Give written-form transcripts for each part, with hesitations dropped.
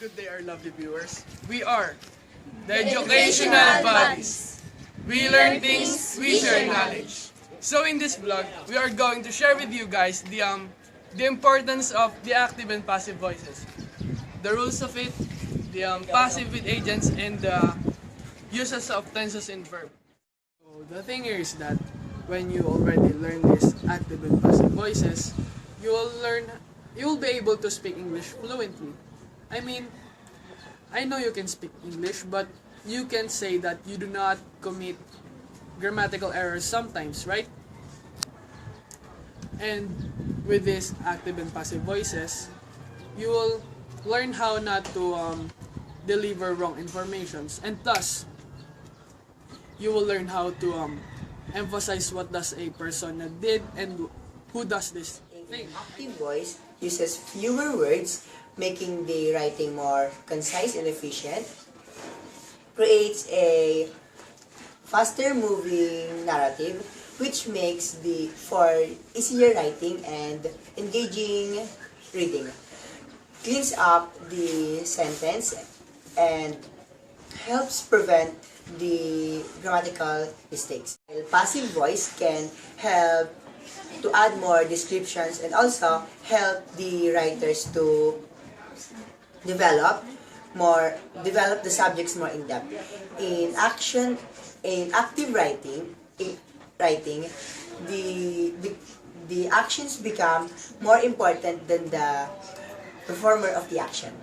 Good day, our lovely viewers. We are the Educational Buddies. We learn things, we share knowledge. So in this vlog, we are going to share with you guys the importance of the active and passive voices, the rules of it, the passive with agents, and the uses of tenses and verb. So the thing here is that when you already learn these active and passive voices, you will be able to speak English fluently. I mean, I know you can speak English, but you can say that you do not commit grammatical errors sometimes, right? And with these active and passive voices, you will learn how not to deliver wrong informations, and thus you will learn how to emphasize what does a person did and who does this thing. Active voice uses fewer words, making the writing more concise and efficient, creates a faster moving narrative, which makes for easier writing and engaging reading, cleans up the sentence, and helps prevent the grammatical mistakes. Passive voice can help to add more descriptions and also help the writers to develop the subjects more in depth. In active writing, the actions become more important than the performer of the action.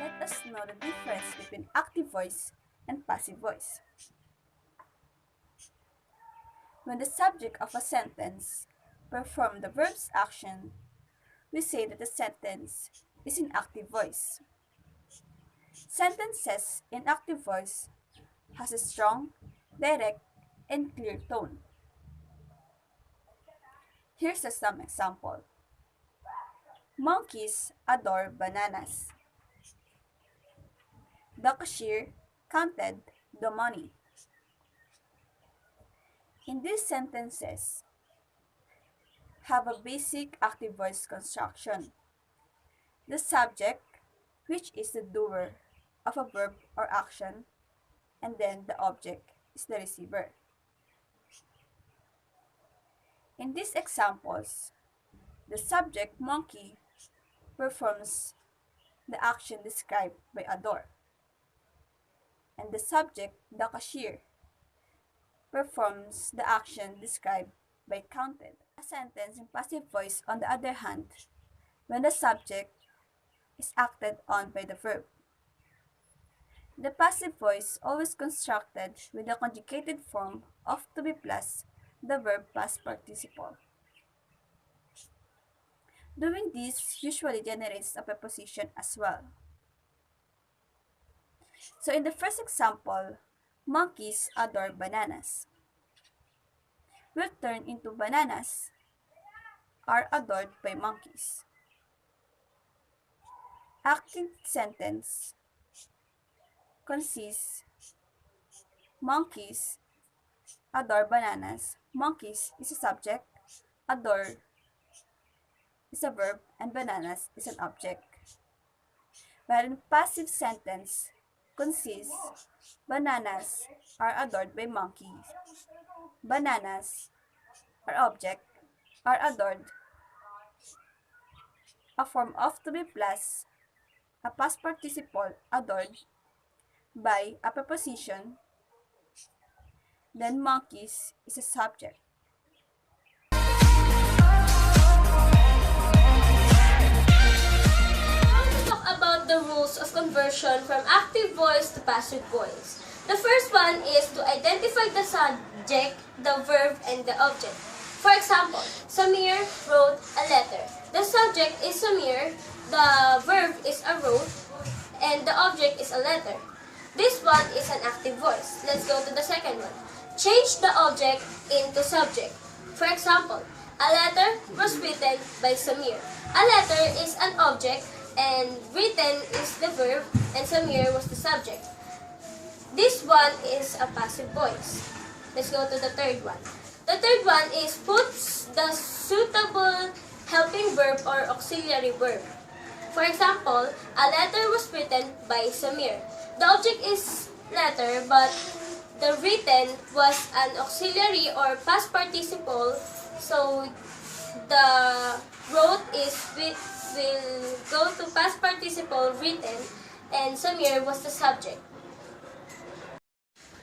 Let us know the difference between active voice and passive voice. When the subject of a sentence performs the verb's action, we say that the sentence is in active voice. Sentences in active voice has a strong, direct, and clear tone. Here's some example. Monkeys adore bananas. The cashier counted the money. In these sentences, have a basic active voice construction. The subject, which is the doer of a verb or action, and then the object is the receiver. In these examples, the subject, monkey, performs the action described by adore, and the subject, the cashier, performs the action described by counted. A sentence in passive voice, on the other hand, when the subject is acted on by the verb. The passive voice always constructed with the conjugated form of to be plus the verb past participle. Doing this usually generates a preposition as well. So in the first example, monkeys adore bananas, will turn into bananas are adored by monkeys. Active sentence consists monkeys adore bananas. Monkeys is a subject, adore is a verb, and bananas is an object. Wherein passive sentence consists bananas are adored by monkeys. Bananas are object, are adored, a form of to be plus, a past participle adored by a preposition, then monkeys is a subject. Talk about the rules of conversion from active voice to passive voice. The first one is to identify the subject, the verb, and the object. For example, Samir wrote a letter. The subject is Samir, the verb is a wrote, and the object is a letter. This one is an active voice. Let's go to the second one. Change the object into subject. For example, a letter was written by Samir. A letter is an object, and written is the verb, and Samir was the subject. This one is a passive voice. Let's go to the third one. The third one is puts the suitable helping verb or auxiliary verb. For example, a letter was written by Samir. The object is letter, but the written was an auxiliary or past participle, so the wrote will go to past participle written, and Samir was the subject.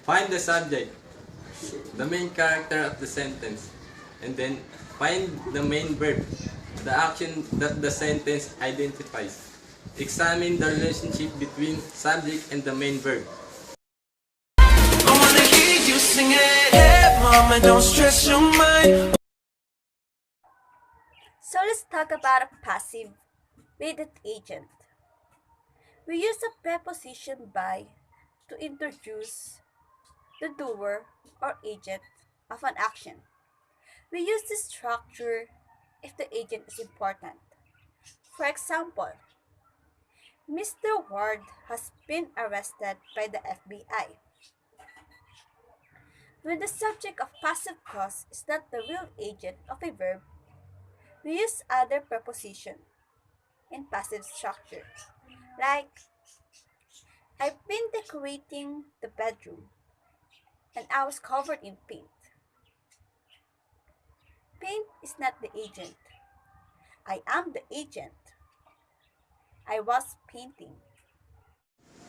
Find the subject, the main character of the sentence, and then find the main verb, the action that the sentence identifies. Examine the relationship between subject and the main verb. I wanna hear you sing it, hey, mama, don't stress your mind. So let's talk about a passive with an agent. We use a preposition by to introduce the doer or agent of an action. We use this structure if the agent is important. For example, Mr. Ward has been arrested by the FBI. When the subject of passive clause is not the real agent of a verb, we use other preposition in passive structure, like I've been decorating the bedroom and I was covered in paint. Paint is not the agent. I am the agent. I was painting.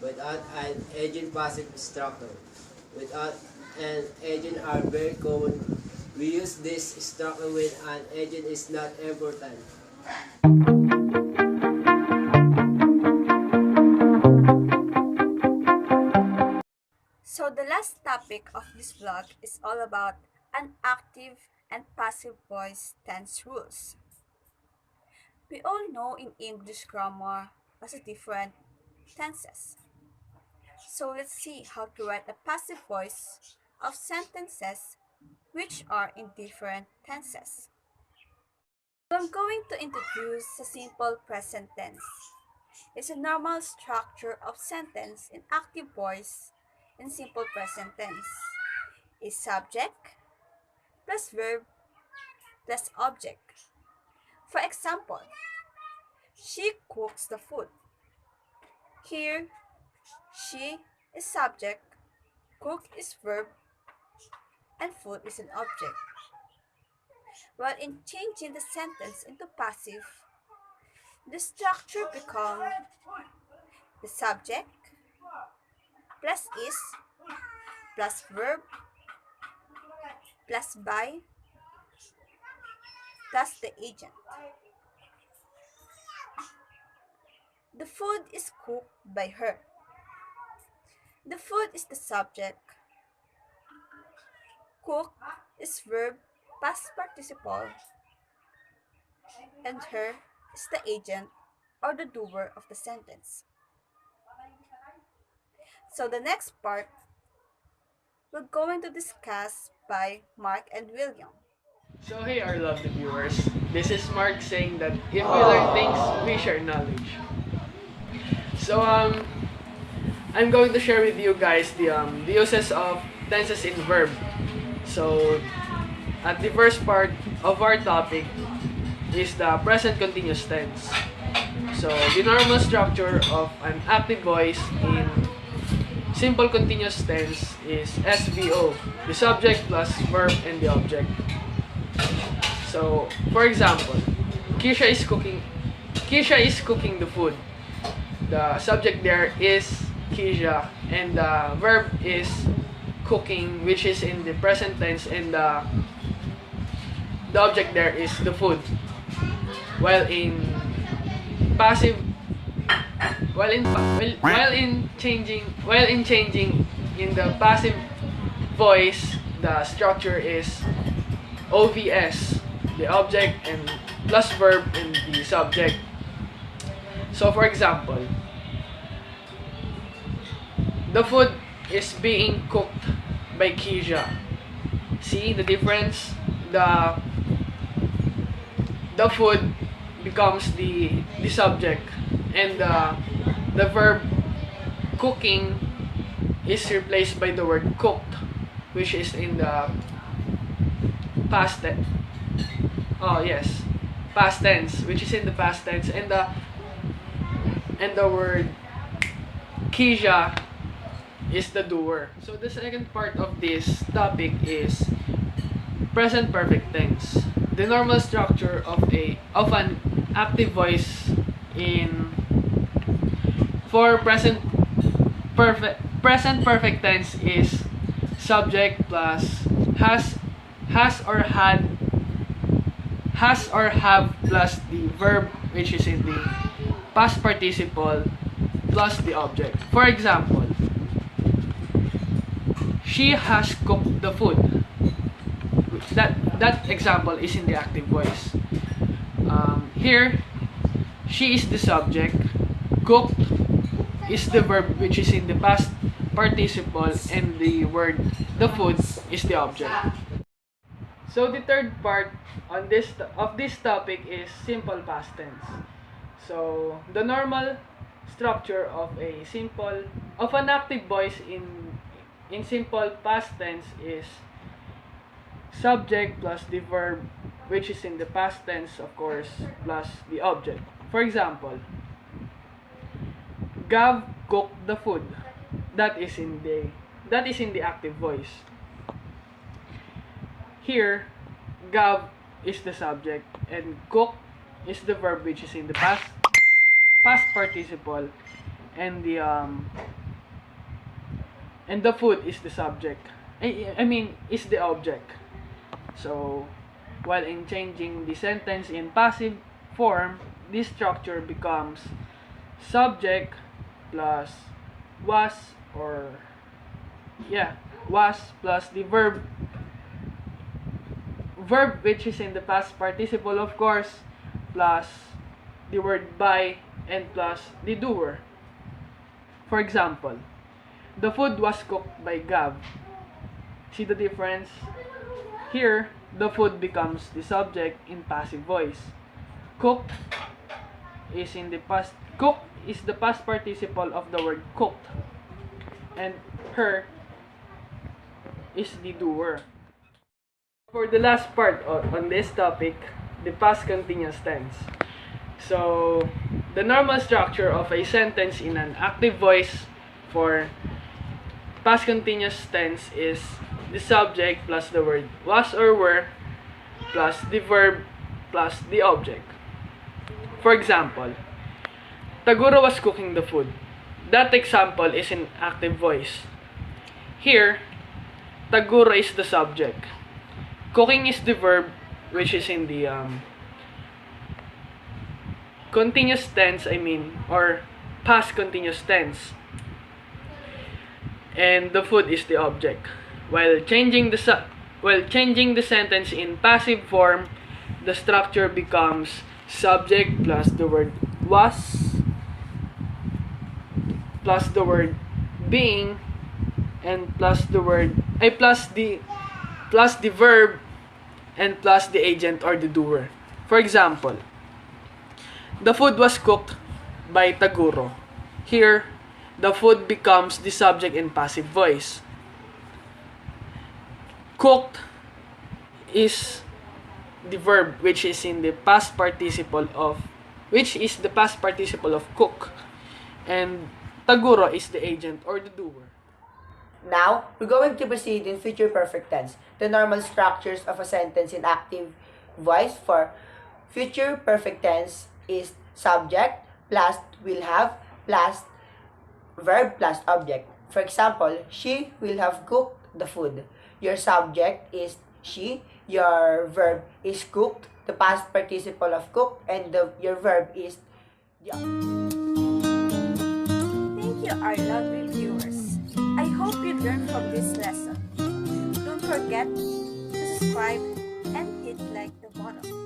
Without an agent passive structure. Without an agent are very common. We use this structure when an agent is not important. So the last topic of this vlog is all about an active and passive voice tense rules. We all know in English grammar has different tenses. So let's see how to write a passive voice of sentences which are in different tenses. So I'm going to introduce a simple present tense. It's a normal structure of sentence in active voice in simple present tense. Is subject plus verb plus object. For example, she cooks the food. Here, she is subject, cook is verb, and food is an object. While in changing the sentence into passive, the structure becomes the subject plus is plus verb plus by plus the agent. The food is cooked by her. The food is the subject. Cook is verb past participle. And her is the agent or the doer of the sentence. So the next part, we're going to discuss by Mark and William. So hey our lovely viewers, this is Mark saying that if we learn things, we share knowledge. So I'm going to share with you guys the uses of tenses in verb. So at the first part of our topic is the present continuous tense. So the normal structure of an active voice in simple continuous tense is SVO, the subject plus verb and the object. So for example, Keisha is cooking the food. The subject there is Keisha and the verb is cooking, which is in the present tense, and the object there is the food. While in passive while in changing in the passive voice, the structure is OVS, the object and plus verb and the subject. So for example, the food is being cooked by Keisha. See the difference? The food becomes the subject, and the verb cooking is replaced by the word cooked, which is in the past tense. Oh yes, past tense, which is in the past tense, and the word Kisha is the doer. So the second part of this topic is present perfect tense. The normal structure of an active voice in for present perfect tense is subject plus has or have plus the verb, which is in the past participle, plus the object. For example, she has cooked the food. That example is in the active voice. Here, she is the subject, cooked is the verb, which is in the past participle, and the food is the object. So the third part of this topic is simple past tense. So the normal structure of an active voice in simple past tense is subject plus the verb, which is in the past tense, of course, plus the object. For example, Gav cooked the food. That is in the active voice. Here, Gav is the subject and cook is the verb, which is in the past participle, and the food is the subject. I mean, is the object. So, while in changing the sentence in passive form, this structure becomes subject plus was plus the verb which is in the past participle, of course, plus the word by, and plus the doer. For example, the food was cooked by Gav. See the difference? Here, the food becomes the subject in passive voice. Cooked is in the past. Cooked is the past participle of the word cooked, and her is the doer. For the last part on this topic, the past continuous tense. So, the normal structure of a sentence in an active voice for past continuous tense is the subject plus the word was or were plus the verb plus the object. For example, Taguro was cooking the food. That example is in active voice. Here, Taguro is the subject. Cooking is the verb, which is in the continuous tense, or past continuous tense. And the food is the object. While changing the sentence in passive form, the structure becomes subject plus the word was plus the word being, and plus the verb, and plus the agent or the doer. For example, the food was cooked by Taguro. Here, the food becomes the subject in passive voice. Cooked is the verb, which is the past participle of cook, and Taguro is the agent or the doer. Now, we're going to proceed in future perfect tense. The normal structures of a sentence in active voice for future perfect tense is subject plus will have plus verb plus object. For example, she will have cooked the food. Your subject is she, your verb is cooked, the past participle of cooked, and your verb is the. Thank you, our lovely viewers. I hope you learned from this lesson. Don't forget to subscribe and hit like the button.